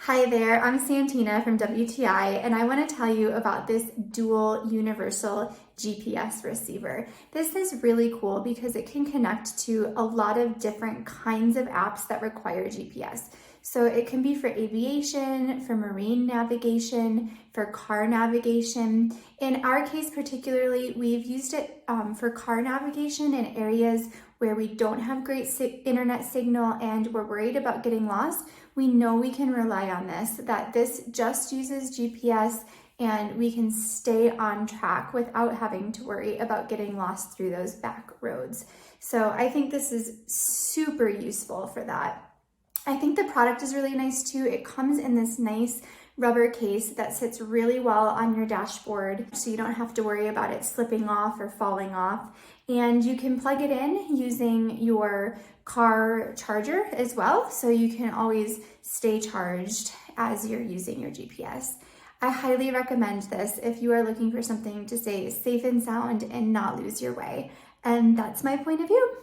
Hi there, I'm Santina from WTI, and I want to tell you about this dual universal GPS receiver. This is really cool because it can connect to a lot of different kinds of apps that require GPS. So it can be for aviation, for marine navigation, for car navigation. In our case particularly, we've used it for car navigation in areas where we don't have great internet signal and we're worried about getting lost. We know we can rely on that this just uses GPS and we can stay on track without having to worry about getting lost through those back roads. So I think this is super useful for that. I think the product is really nice too. It comes in this nice rubber case that sits really well on your dashboard, so you don't have to worry about it slipping off or falling off. And you can plug it in using your car charger as well, so you can always stay charged as you're using your GPS. I highly recommend this if you are looking for something to stay safe and sound and not lose your way. And that's my point of view.